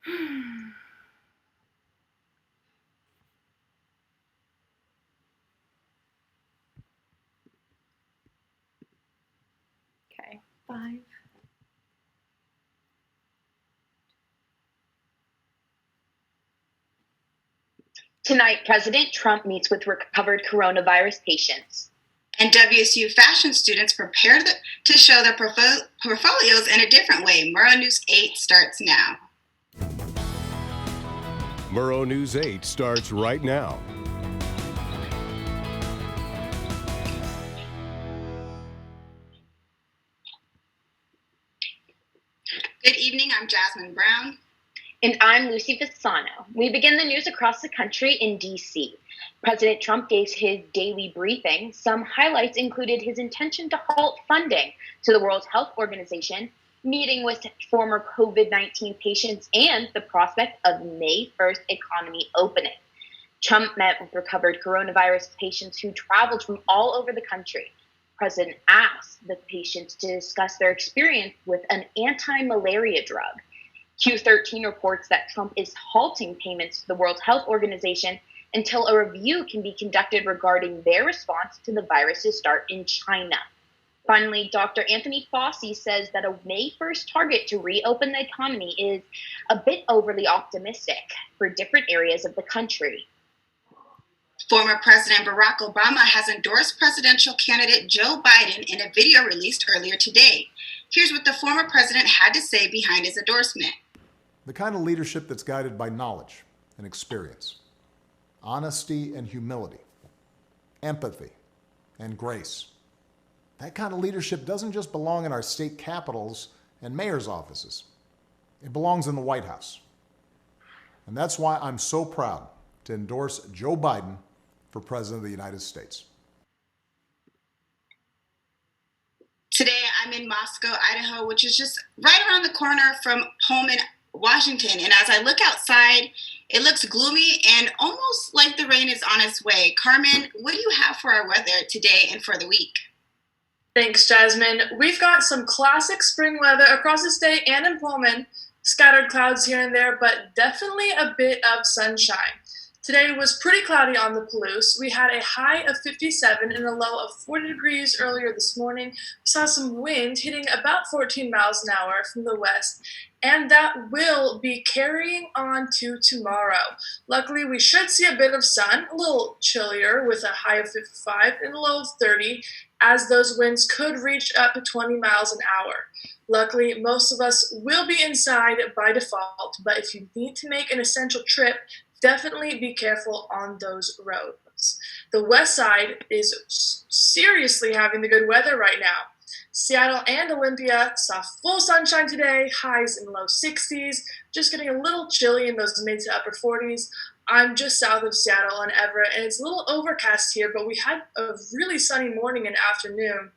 Okay, 5. Tonight, President Trump meets with recovered coronavirus patients. And WSU fashion students prepared to show their portfolios in a different way. Murrow News 8 starts now. Murrow News 8 starts right now. Good evening, I'm Jasmine Brown. And I'm Lucy Fasano. We begin the news across the country in D.C. President Trump gave his daily briefing. Some highlights included his intention to halt funding to the World Health Organization, meeting with former COVID-19 patients, and the prospect of May 1st economy opening. Trump met with recovered coronavirus patients who traveled from all over the country. President asked the patients to discuss their experience with an anti-malaria drug. Q13 reports that Trump is halting payments to the World Health Organization until a review can be conducted regarding their response to the virus's start in China. Finally, Dr. Anthony Fauci says that a May 1st target to reopen the economy is a bit overly optimistic for different areas of the country. Former President Barack Obama has endorsed presidential candidate Joe Biden in a video released earlier today. Here's what the former president had to say behind his endorsement. The kind of leadership that's guided by knowledge and experience, honesty and humility, empathy and grace. That kind of leadership doesn't just belong in our state capitals and mayor's offices. It belongs in the White House. And that's why I'm so proud to endorse Joe Biden for President of the United States. Today, I'm in Moscow, Idaho, which is just right around the corner from Pullman, Washington. And as I look outside, it looks gloomy and almost like the rain is on its way. Carmen, what do you have for our weather today and for the week? Thanks, Jasmine. We've got some classic spring weather across the state and in Pullman. Scattered clouds here and there, but definitely a bit of sunshine. Today was pretty cloudy on the Palouse. We had a high of 57 and a low of 40 degrees earlier this morning. We saw some wind hitting about 14 miles an hour from the west, and that will be carrying on to tomorrow. Luckily, we should see a bit of sun, a little chillier with a high of 55 and a low of 30, as those winds could reach up to 20 miles an hour. Luckily, most of us will be inside by default, but if you need to make an essential trip, definitely be careful on those roads. The west side is seriously having the good weather right now. Seattle and Olympia saw full sunshine today, highs in low 60s, just getting a little chilly in those mid to upper 40s. I'm just south of Seattle on Everett, and it's a little overcast here, but we had a really sunny morning and afternoon.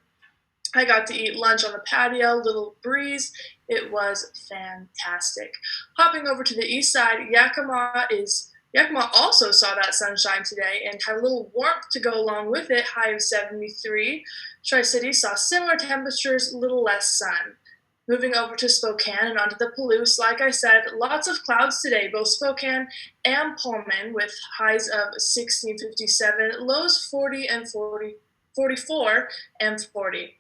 I got to eat lunch on the patio, little breeze. It was fantastic. Hopping over to the east side, Yakima also saw that sunshine today and had a little warmth to go along with it, high of 73. Tri-City saw similar temperatures, a little less sun. Moving over to Spokane and onto the Palouse, like I said, lots of clouds today, both Spokane and Pullman, with highs of 60 and 57, lows 40 and 44 and 40.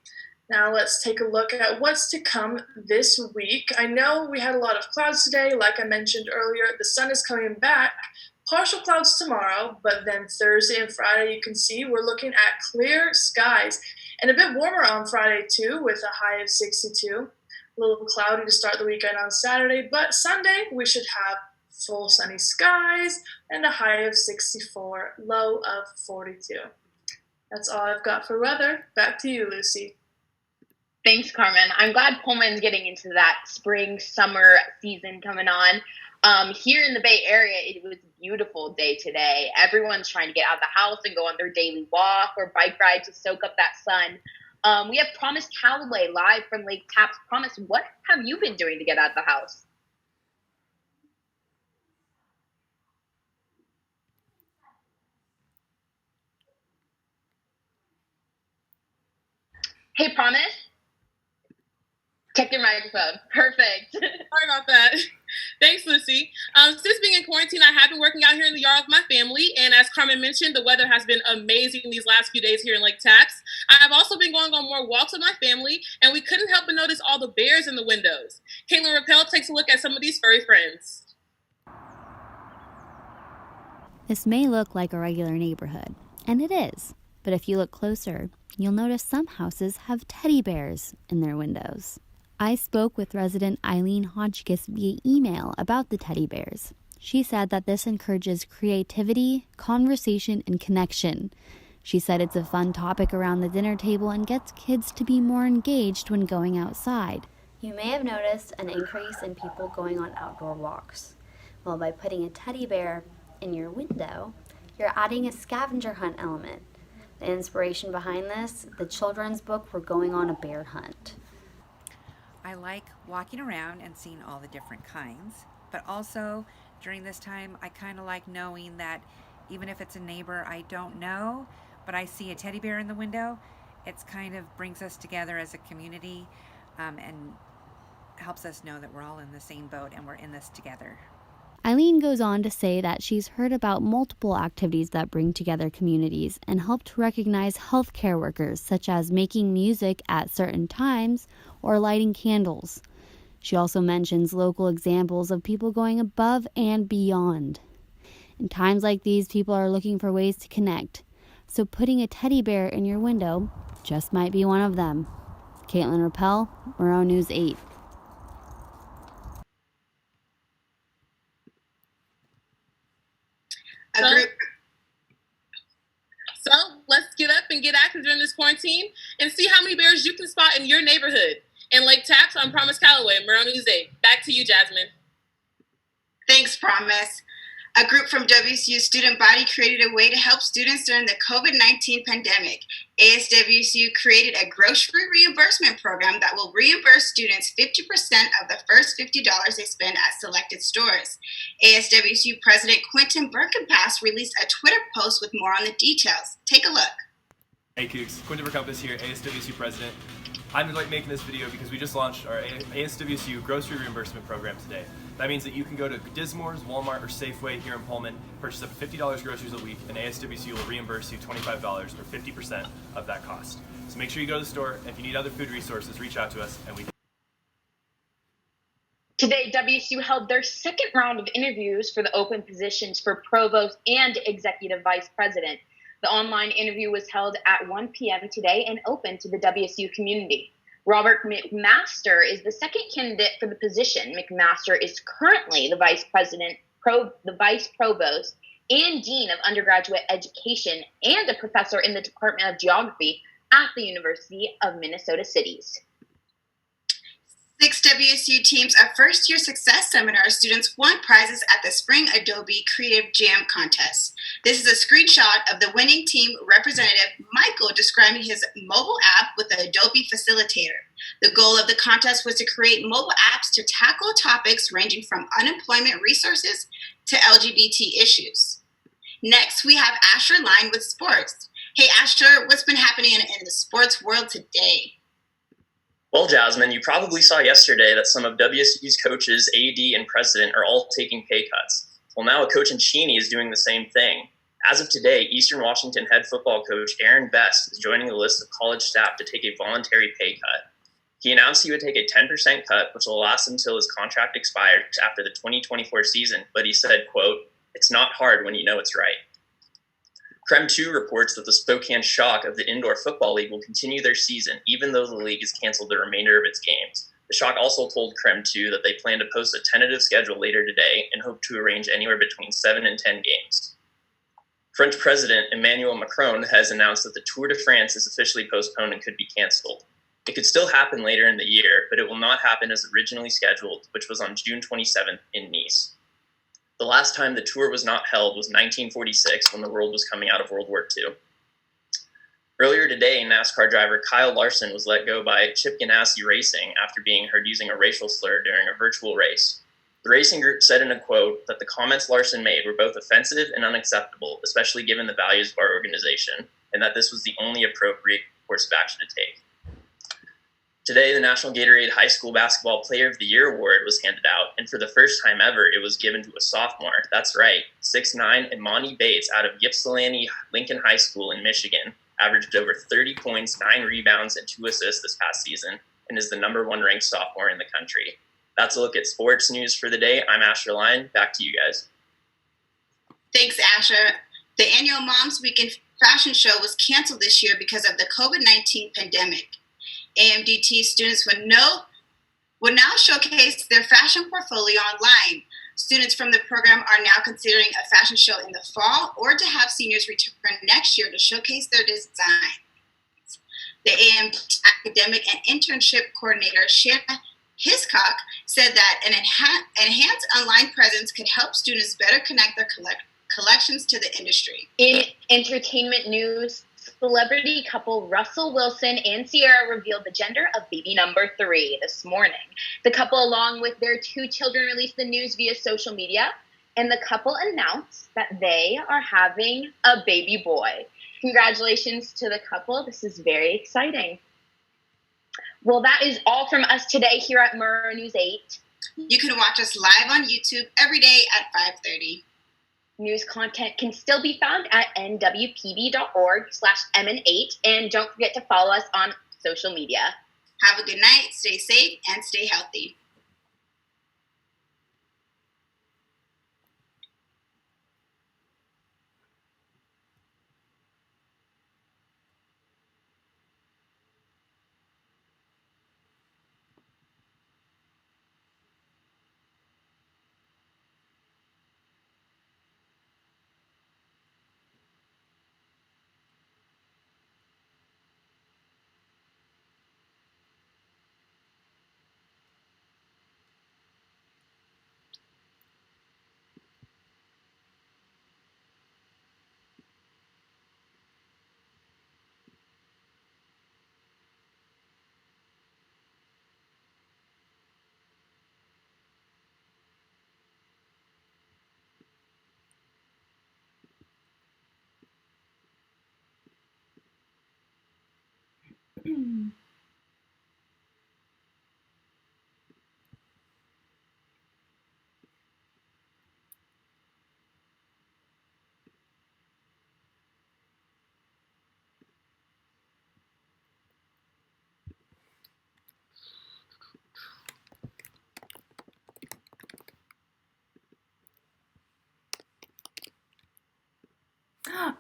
Now let's take a look at what's to come this week. I know we had a lot of clouds today. Like I mentioned earlier, the sun is coming back. Partial clouds tomorrow, but then Thursday and Friday, you can see we're looking at clear skies and a bit warmer on Friday too, with a high of 62. A little cloudy to start the weekend on Saturday, but Sunday we should have full sunny skies and a high of 64, low of 42. That's all I've got for weather. Back to you, Lucy. Thanks, Carmen. I'm glad Pullman's getting into that spring, summer season coming on. Here in the Bay Area, it was a beautiful day today. Everyone's trying to get out of the house and go on their daily walk or bike ride to soak up that sun. We have Promise Callaway live from Lake Tapps. Promise, what have you been doing to get out of the house? Hey, Promise? Check your microphone. Perfect. Sorry about that. Thanks, Lucy. Since being in quarantine, I have been working out here in the yard with my family, and as Carmen mentioned, the weather has been amazing these last few days here in Lake Tapps. I have also been going on more walks with my family, and we couldn't help but notice all the bears in the windows. Caitlin Rappel takes a look at some of these furry friends. This may look like a regular neighborhood, and it is, but if you look closer, you'll notice some houses have teddy bears in their windows. I spoke with resident Eileen Hotchkiss via email about the teddy bears. She said that this encourages creativity, conversation, and connection. She said it's a fun topic around the dinner table and gets kids to be more engaged when going outside. You may have noticed an increase in people going on outdoor walks. Well, by putting a teddy bear in your window, you're adding a scavenger hunt element. The inspiration behind this, the children's book We're Going on a Bear Hunt. I like walking around and seeing all the different kinds, but also during this time I kind of like knowing that even if it's a neighbor I don't know, but I see a teddy bear in the window, it's kind of brings us together as a community and helps us know that we're all in the same boat and we're in this together. Eileen goes on to say that she's heard about multiple activities that bring together communities and help to recognize healthcare workers, such as making music at certain times or lighting candles. She also mentions local examples of people going above and beyond. In times like these, people are looking for ways to connect, so putting a teddy bear in your window just might be one of them. Caitlin Rappel, Murrow News 8. So let's get up and get active during this quarantine and see how many bears you can spot in your neighborhood. In Lake Tapps, I'm Promise Calloway, Murrow News 8. Back to you, Jasmine. Thanks, Promise. A group from WSU student body created a way to help students during the COVID-19 pandemic. ASWSU created a grocery reimbursement program that will reimburse students 50% of the first $50 they spend at selected stores. ASWSU President Quentin Berkenpass released a Twitter post with more on the details. Take a look. Hey Cougs, Quentin Berkenpass here, ASWSU President. I'm making this video because we just launched our ASWSU grocery reimbursement program today. That means that you can go to Dismore's, Walmart, or Safeway here in Pullman, purchase up to $50 groceries a week, and ASWSU will reimburse you $25 or 50% of that cost. So make sure you go to the store, and if you need other food resources, reach out to us, and we can. Today, WSU held their second round of interviews for the open positions for provost and executive vice president. The online interview was held at 1 p.m. today and open to the WSU community. Robert McMaster is the second candidate for the position. McMaster is currently the vice president, the vice provost, and dean of undergraduate education and a professor in the Department of Geography at the University of Minnesota Cities. 6 WSU teams of first-year success seminar students won prizes at the Spring Adobe Creative Jam Contest. This is a screenshot of the winning team representative, Michael, describing his mobile app with the Adobe Facilitator. The goal of the contest was to create mobile apps to tackle topics ranging from unemployment resources to LGBT issues. Next, we have Asher Line with sports. Hey, Asher, what's been happening in the sports world today? Well, Jasmine, you probably saw yesterday that some of WSU's coaches, AD, and president are all taking pay cuts. Well, now a coach in Cheney is doing the same thing. As of today, Eastern Washington head football coach Aaron Best is joining the list of college staff to take a voluntary pay cut. He announced he would take a 10% cut, which will last until his contract expires after the 2024 season, but he said, quote, "It's not hard when you know it's right." Creme 2 reports that the Spokane Shock of the Indoor Football League will continue their season, even though the league has canceled the remainder of its games. The Shock also told Creme 2 that they plan to post a tentative schedule later today and hope to arrange anywhere between 7 and 10 games. French President Emmanuel Macron has announced that the Tour de France is officially postponed and could be canceled. It could still happen later in the year, but it will not happen as originally scheduled, which was on June 27th in Nice. The last time the tour was not held was 1946, when the world was coming out of World War II. Earlier today, NASCAR driver Kyle Larson was let go by Chip Ganassi Racing after being heard using a racial slur during a virtual race. The racing group said in a quote that the comments Larson made were both offensive and unacceptable, especially given the values of our organization, and that this was the only appropriate course of action to take. Today, the National Gatorade High School Basketball Player of the Year Award was handed out, and for the first time ever, it was given to a sophomore. That's right, 6'9" Imani Bates out of Ypsilanti Lincoln High School in Michigan averaged over 30 points, 9 rebounds, and 2 assists this past season, and is the #1 ranked sophomore in the country. That's a look at sports news for the day. I'm Asher Lyon. Back to you guys. Thanks, Asher. The annual Moms Weekend fashion show was canceled this year because of the COVID-19 pandemic. AMDT students would now showcase their fashion portfolio online. Students from the program are now considering a fashion show in the fall or to have seniors return next year to showcase their designs. The AMDT academic and internship coordinator, Shanna Hiscock, said that an enhanced online presence could help students better connect their collections to the industry. In entertainment news, celebrity couple Russell Wilson and Ciara revealed the gender of baby number 3 this morning. The couple, along with their 2 children, released the news via social media, and the couple announced that they are having a baby boy. Congratulations to the couple. This is very exciting. Well, that is all from us today here at Murrow News 8. You can watch us live on YouTube every day at 5:30. News content can still be found at nwpb.org/mn8, and don't forget to follow us on social media. Have a good night, stay safe, and stay healthy.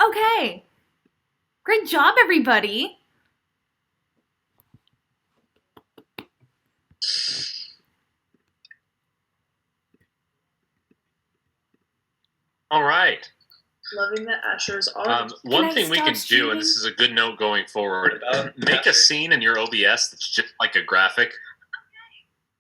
Okay. Great job, everybody. All right. Loving that Asher's One thing we can do, and this is a good note going forward, make a scene in your OBS that's just like a graphic